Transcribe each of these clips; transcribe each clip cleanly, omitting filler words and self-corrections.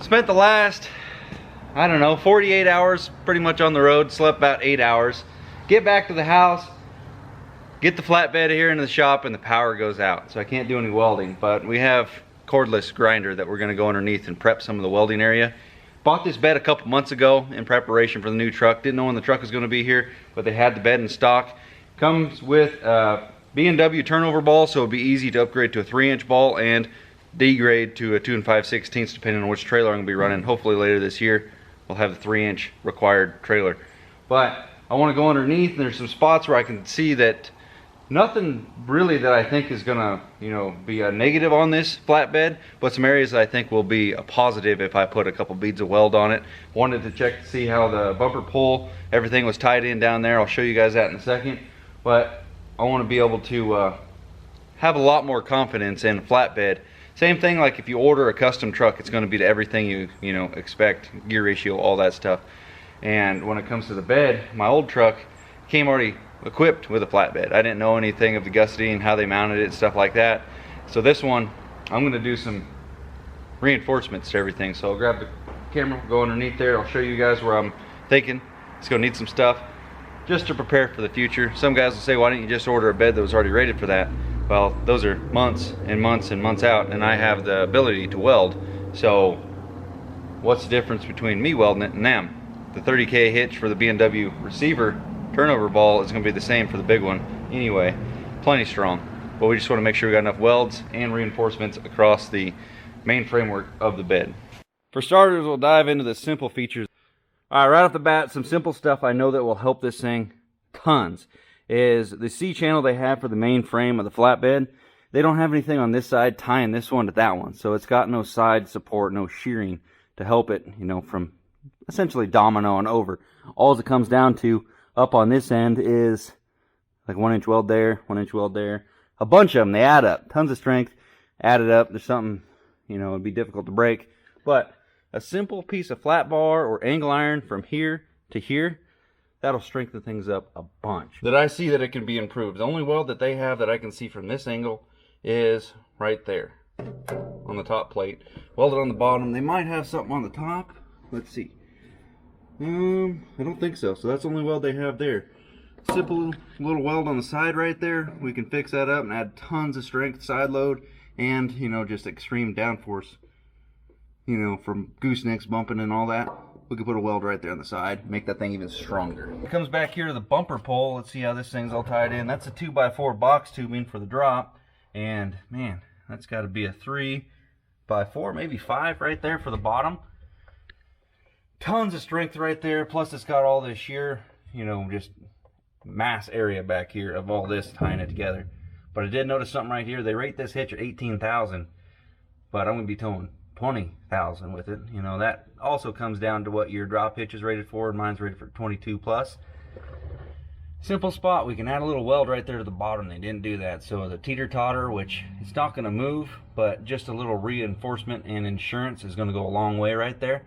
Spent the last, I don't know, 48 hours pretty much on the road. Slept about 8 hours. Get back to the house, get the flatbed here into the shop, and the power goes out. So I can't do any welding, but we have cordless grinder that we're gonna go underneath and prep some of the welding area. Bought this bed a couple months ago in preparation for the new truck. Didn't know when the truck was gonna be here, but they had the bed in stock. Comes with B&W turnover ball, so it'll be easy to upgrade to a 3-inch ball and degrade to a 2 5/16 depending on which trailer I'm gonna be running. Hopefully later this year we'll have the 3-inch required trailer. But I want to go underneath, and there's some spots where I can see that nothing really that I think is gonna, you know, be a negative on this flatbed, but some areas that I think will be a positive if I put a couple beads of weld on it. Wanted to check to see how the bumper pull, everything was tied in down there. I'll show you guys that in a second, but I want to be able to have a lot more confidence in a flatbed. Same thing like if you order a custom truck, it's going to be to everything you know expect, gear ratio, all that stuff. And when it comes to the bed, my old truck came already equipped with a flatbed. I didn't know anything of the gusseting and how they mounted it and stuff like that. So this one, I'm going to do some reinforcements to everything. So I'll grab the camera, go underneath there. I'll show you guys where I'm thinking it's going to need some stuff just to prepare for the future. Some guys will say, why didn't you just order a bed that was already rated for that? Well, those are months and months and months out, and I have the ability to weld. So what's the difference between me welding it and them? The 30K hitch for the B&W receiver turnover ball is going to be the same for the big one anyway. Plenty strong, but we just want to make sure we got enough welds and reinforcements across the main framework of the bed. For starters, we'll dive into the simple features. All right, right off the bat, some simple stuff I know that will help this thing tons is the C channel they have for the main frame of the flatbed. They don't have anything on this side tying this one to that one, so it's got no side support, no shearing to help it, you know, from essentially dominoing over. All it comes down to up on this end is like 1-inch weld there, 1-inch weld there, a bunch of them. They add up, tons of strength added up. There's something, you know, it'd be difficult to break, but a simple piece of flat bar or angle iron from here to here, that'll strengthen things up a bunch. That I see that it can be improved. The only weld that they have that I can see from this angle is right there on the top plate. Welded on the bottom. They might have something on the top. Let's see. I don't think so. So that's the only weld they have there. Simple little weld on the side right there. We can fix that up and add tons of strength, side load, and, you know, just extreme downforce, you know, from goosenecks bumping and all that. We could put a weld right there on the side, make that thing even stronger. It comes back here to the bumper pole. Let's see how this thing's all tied in. That's a 2x4 box tubing for the drop, and man, that's got to be a 3x4, maybe 5 right there for the bottom. Tons of strength right there, plus it's got all this sheer, you know, just mass area back here of all this tying it together. But I did notice something right here. They rate this hitch at 18,000, but I'm going to be towing 20,000 with it. You know, that also comes down to what your drop hitch is rated for, and mine's rated for 22 plus. Simple spot, we can add a little weld right there to the bottom. They didn't do that, so the teeter-totter, which it's not going to move, but just a little reinforcement and insurance is going to go a long way right there.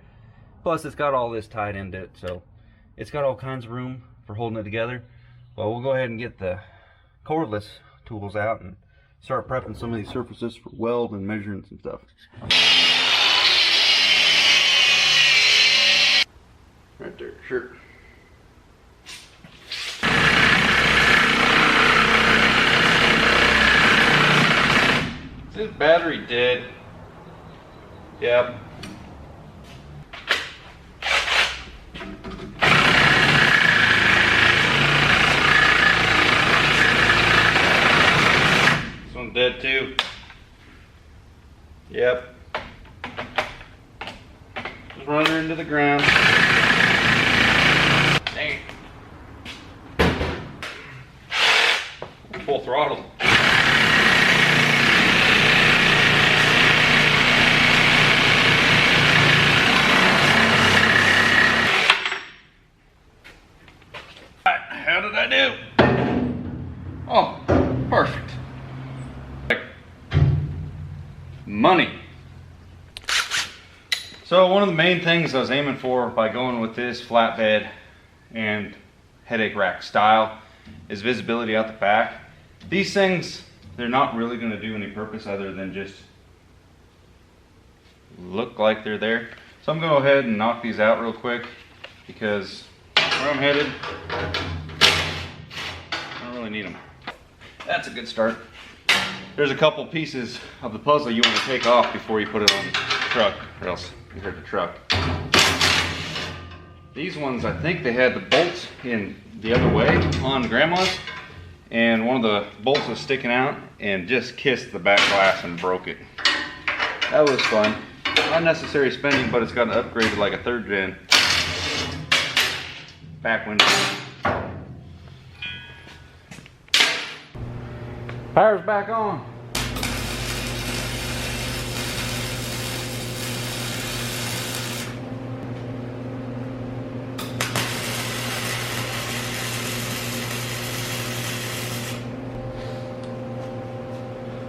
Plus it's got all this tied into it, so it's got all kinds of room for holding it together. Well, we'll go ahead and get the cordless tools out and start prepping some of these surfaces for weld and measuring some stuff. Right there, sure. Is this battery dead? Yep. This one's dead too. Yep. Just run her into the ground. Dang. Full throttle. How did I do? Oh, perfect. Money. So one of the main things I was aiming for by going with this flatbed and headache rack style is visibility out the back. These things, they're not really going to do any purpose other than just look like they're there. So I'm going to go ahead and knock these out real quick because where I'm headed, I don't really need them. That's a good start. There's a couple pieces of the puzzle you want to take off before you put it on the truck, or else you hurt the truck. These ones, I think they had the bolts in the other way on Grandma's, and one of the bolts was sticking out and just kissed the back glass and broke it. That was fun. Unnecessary spending, but it's got an upgraded like a 3rd gen back window. Power's back on.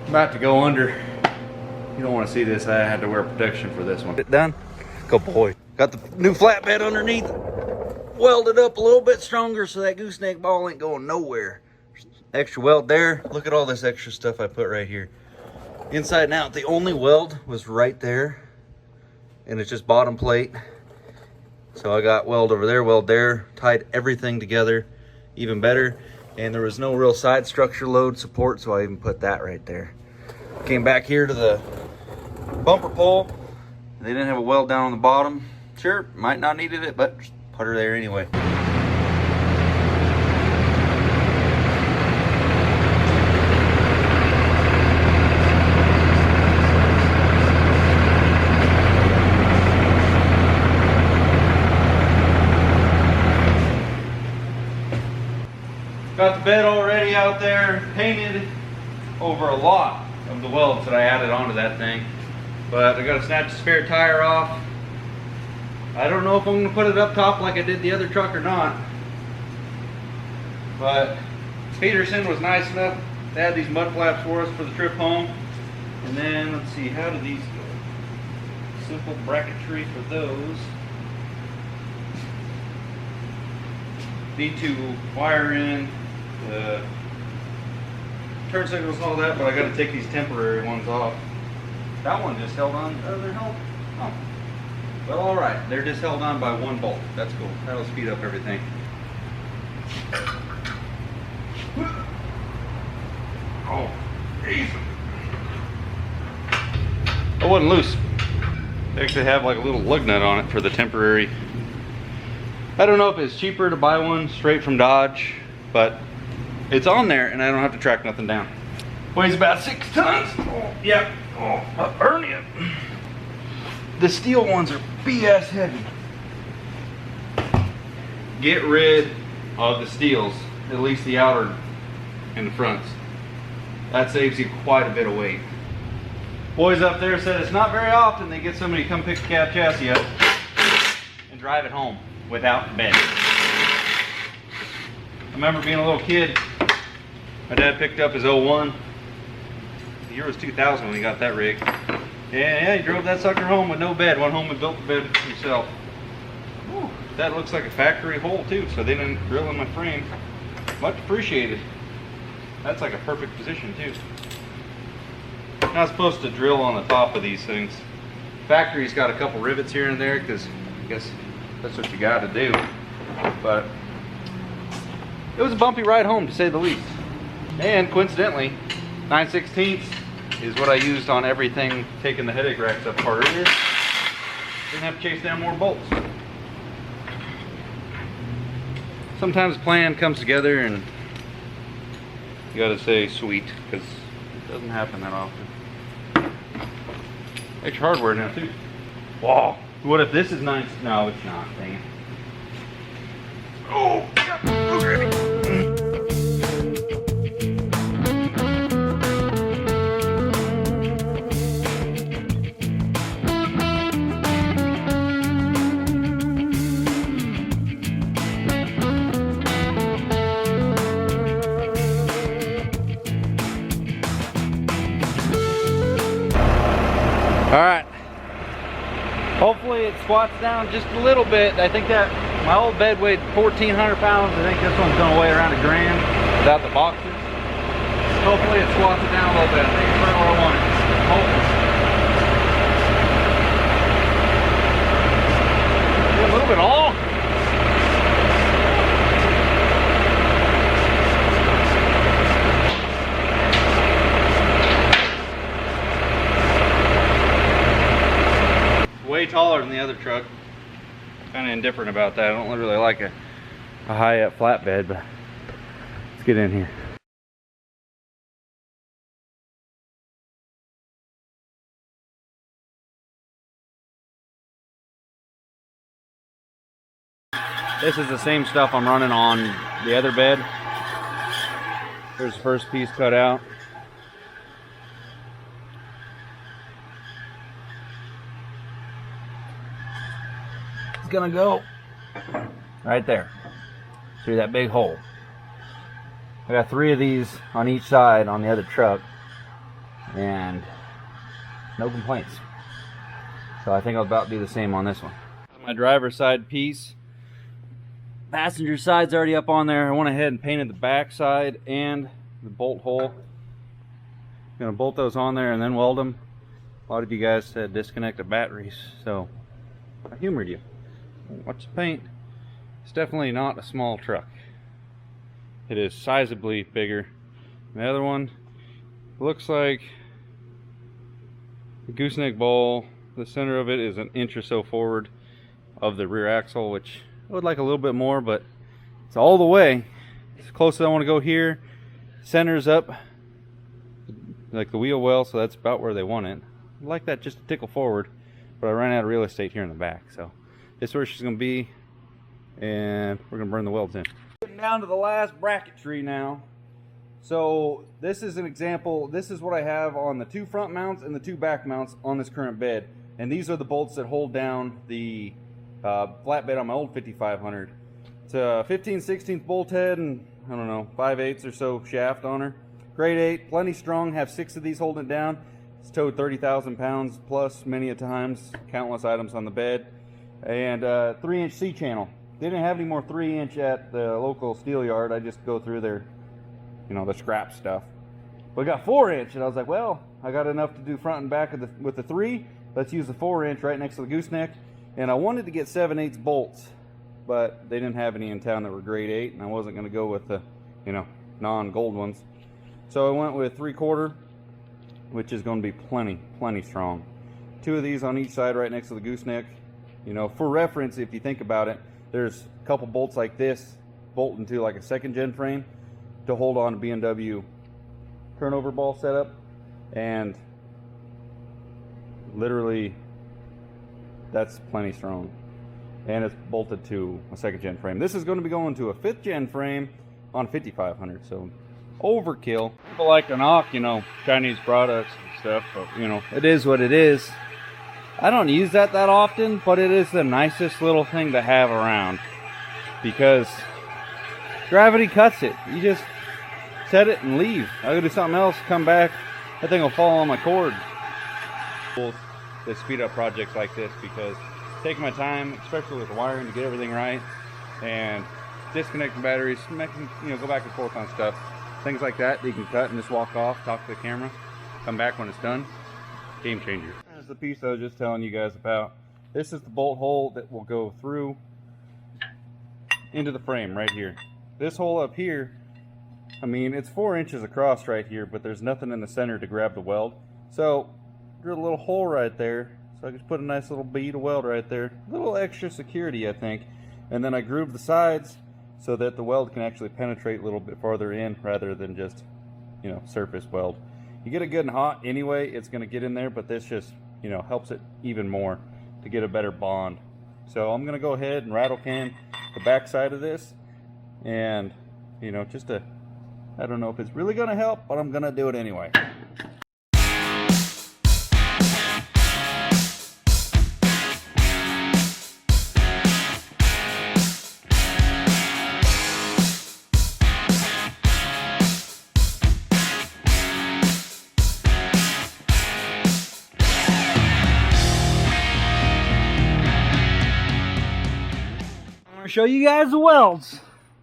About to go under. You don't want to see this. I had to wear protection for this one. It done? Good boy. Got the new flatbed underneath. Welded up a little bit stronger so that gooseneck ball ain't going nowhere. Extra weld there. Look at all this extra stuff I put right here. Inside and out. The only weld was right there. And it's just bottom plate. So I got weld over there, weld there. Tied everything together even better. And there was no real side structure load support, so I even put that right there. Came back here to the bumper pole. They didn't have a weld down on the bottom. Sure, might not needed it, but just put her there anyway. Got the bed already out there, painted over a lot of the welds that I added onto that thing. But I gotta snatch the spare tire off. I don't know if I'm gonna put it up top like I did the other truck or not. But Peterson was nice enough to add these mud flaps for us for the trip home. And then let's see, how do these go? Simple bracketry for those. Need to wire in the turn signals and all that, but I got to take these temporary ones off. That one just held on. Oh, they're held. Oh. Well, all right. They're just held on by one bolt. That's cool. That'll speed up everything. Oh, easy. It wasn't loose. They actually have like a little lug nut on it for the temporary. I don't know if it's cheaper to buy one straight from Dodge, but it's on there and I don't have to track nothing down. Weighs about 6 tons. Oh, yep. Oh, I'll burn you. The steel ones are BS heavy. Get rid of the steels, at least the outer and the fronts. That saves you quite a bit of weight. Boys up there said it's not very often they get somebody to come pick the cab chassis up and drive it home without bed. I remember being a little kid, my dad picked up his 01. The year was 2000 when he got that rig. Yeah, he drove that sucker home with no bed. Went home and built the bed himself. Whew, that looks like a factory hole too, so they didn't drill in my frame. Much appreciated. That's like a perfect position too. Not supposed to drill on the top of these things. Factory's got a couple rivets here and there because I guess that's what you got to do. But it was a bumpy ride home to say the least. And coincidentally, 9/16 is what I used on everything taking the headache racks up apart earlier. Didn't have to chase down more bolts. Sometimes a plan comes together and you gotta say sweet, because it doesn't happen that often. Extra hardware now too. Wow. What if this is 9? No, it's not. Dang it. Oh, okay. All right. Hopefully it squats down just a little bit. I think that my old bed weighed 1,400 pounds. I think this one's gonna weigh around $1 grand without the boxes. Hopefully it squats it down a little bit. I think it's right where I want it. Hopefully. move it all. Way taller than the other truck. Kind of indifferent about that. I don't really like a high up flatbed, but let's get in here. This is the same stuff I'm running on the other bed. There's the first piece cut out. It's gonna go right there through that big hole. I got 3 of these on each side on the other truck and no complaints. So I think I'll about do the same on this one. My driver's side piece. Passenger side's already up on there. I went ahead and painted the back side and the bolt hole. Gonna bolt those on there and then weld them. A lot of you guys said disconnect the batteries, so I humored you. Watch the paint. It's definitely not a small truck. It is sizably bigger. The other one looks like the gooseneck bowl. The center of it is an inch or so forward of the rear axle, which I would like a little bit more, but it's all the way. It's close as I want to go here. Center's up like the wheel well, so that's about where they want it. I like that just a tickle forward, but I ran out of real estate here in the back, so this is where she's going to be, and we're going to burn the welds in. Getting down to the last bracket tree now. So this is an example. This is what I have on the 2 front mounts and the 2 back mounts on this current bed, and these are the bolts that hold down the flatbed on my old 5500. It's a 15/16 bolt head and I don't know, 5/8 or so shaft on her. Grade 8, plenty strong. Have 6 of these holding it down. It's towed 30,000 pounds plus many a times, countless items on the bed, and 3-inch C-channel. They didn't have any more 3-inch at the local steel yard. I just go through their, you know, the scrap stuff. But I got 4-inch, and I was like, well, I got enough to do front and back of with the 3. Let's use the 4-inch right next to the gooseneck. And I wanted to get 7/8 bolts, but they didn't have any in town that were grade 8, and I wasn't going to go with the, you know, non-gold ones. So I went with 3/4, which is going to be plenty strong. 2 of these on each side right next to the gooseneck. You know, for reference, if you think about it, there's a couple bolts like this bolting to like a 2nd gen frame to hold on a BMW turnover ball setup, and literally that's plenty strong, and it's bolted to a 2nd gen frame. This is going to be going to a 5th gen frame on 5500, so overkill. People like to knock, you know, Chinese products and stuff, but you know, it is what it is. I don't use that often, but it is the nicest little thing to have around because gravity cuts it. You just set it and leave. I go do something else, come back, that thing will fall on my cord. To speed up projects like this, because taking my time, especially with the wiring, to get everything right and disconnecting batteries, making, you know, go back and forth on stuff, things like that you can cut and just walk off, talk to the camera, come back when it's done. Game changer. There's the piece I was just telling you guys about. This is the bolt hole that will go through into the frame right here. This hole up here, I mean, it's 4 inches across right here, but there's nothing in the center to grab the weld, so drill a little hole right there, so I just put a nice little bead of weld right there. A little extra security, I think. And then I groove the sides so that the weld can actually penetrate a little bit farther in rather than just, you know, surface weld. You get it good and hot anyway, it's going to get in there, but this just, you know, helps it even more to get a better bond. So I'm going to go ahead and rattle can the back side of this, and, you know, just to, I don't know if it's really going to help, but I'm going to do it anyway. Show you guys the welds.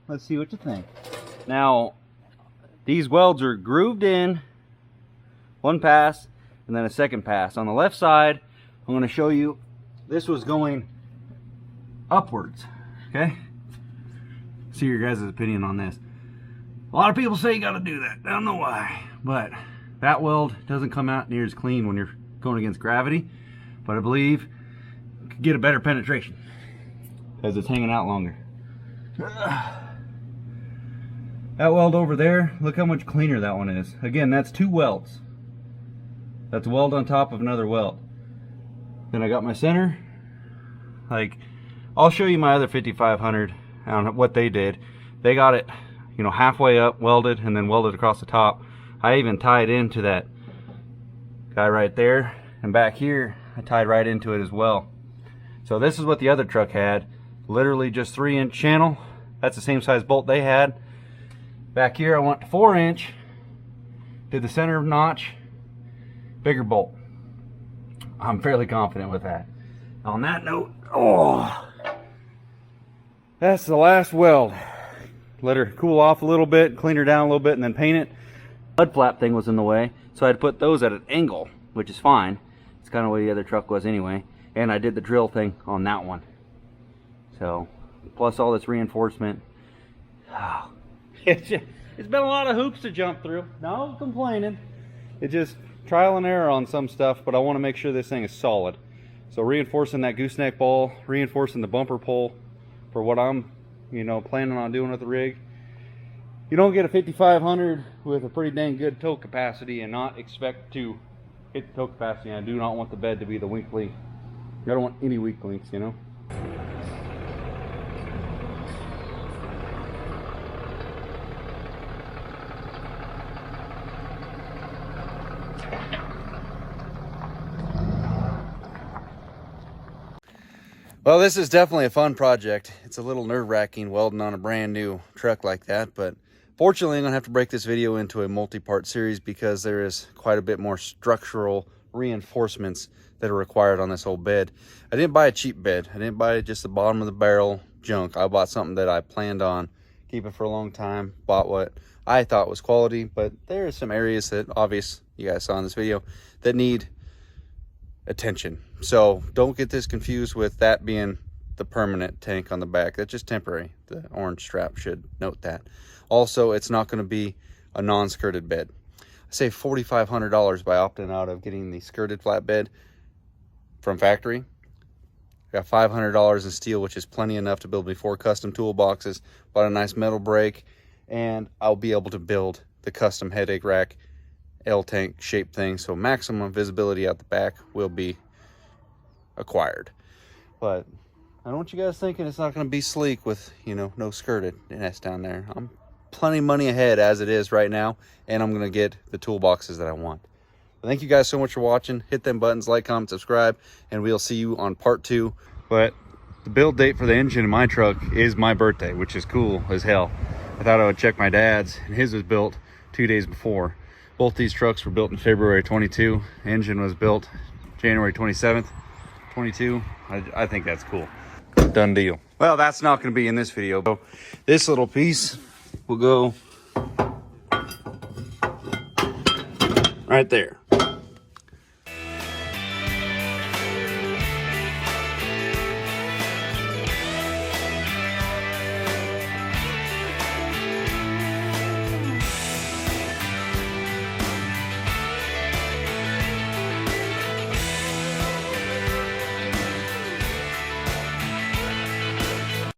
Let's see what you think. Now, these welds are grooved in, 1 pass and then a 2nd pass. On the left side, I'm going to show you, this was going upwards, okay? See your guys' opinion on this. A lot of people say you gotta do that. I don't know why, but that weld doesn't come out near as clean when you're going against gravity, but I believe you could get a better penetration because it's hanging out longer. That weld over there, look how much cleaner that one is. Again, that's 2 welds. That's a weld on top of another weld. Then I got my center. Like, I'll show you my other 5500 on what they did. They got it, you know, halfway up, welded, and then welded across the top. I even tied into that guy right there, and back here I tied right into it as well. So this is what the other truck had. Literally just 3-inch channel. That's the same size bolt they had. Back here I went to 4-inch, did the center notch, bigger bolt. I'm fairly confident with that. On that note, oh, that's the last weld. Let her cool off a little bit, clean her down a little bit, and then paint it. Mud flap thing was in the way, so I had to put those at an angle, which is fine. It's kind of where the other truck was anyway. And I did the drill thing on that one. So, plus all this reinforcement. Oh, it's been a lot of hoops to jump through. No complaining. It's just trial and error on some stuff, but I want to make sure this thing is solid. So reinforcing that gooseneck ball, reinforcing the bumper pole for what I'm, you know, planning on doing with the rig. You don't get a 5500 with a pretty dang good tow capacity and not expect to hit the tow capacity. I do not want the bed to be the weak link. I don't want any weak links, you know. Well, this is definitely a fun project. It's a little nerve-wracking welding on a brand new truck like that, but fortunately I'm gonna have to break this video into a multi-part series because there is quite a bit more structural reinforcements that are required on this whole bed. I didn't buy a cheap bed. I didn't buy just the bottom of the barrel junk. I bought something that I planned on keeping for a long time, bought what I thought was quality, but there are some areas that obvious you guys saw in this video that need attention. So don't get this confused with that being the permanent tank on the back. That's just temporary. The orange strap should note that. Also, it's not going to be a non-skirted bed. I saved $4,500 by opting out of getting the skirted flatbed from factory. I got $500 in steel, which is plenty enough to build me 4 custom toolboxes. Bought a nice metal brake, and I'll be able to build the custom headache rack L-tank shaped thing, so maximum visibility out the back will be acquired. But I don't want you guys thinking it's not going to be sleek with, you know, no skirted nest down there. I'm plenty money ahead as it is right now, and I'm going to get the toolboxes that I want. But thank you guys so much for watching. Hit them buttons, like, comment, subscribe, and we'll see you on part 2. But the build date for the engine in my truck is my birthday, which is cool as hell. I thought I would check my dad's, and his was built 2 days before. Both these trucks were built in February 22. Engine was built January 27th, 22. I think that's cool. Done deal. Well, that's not going to be in this video. So this little piece will go right there.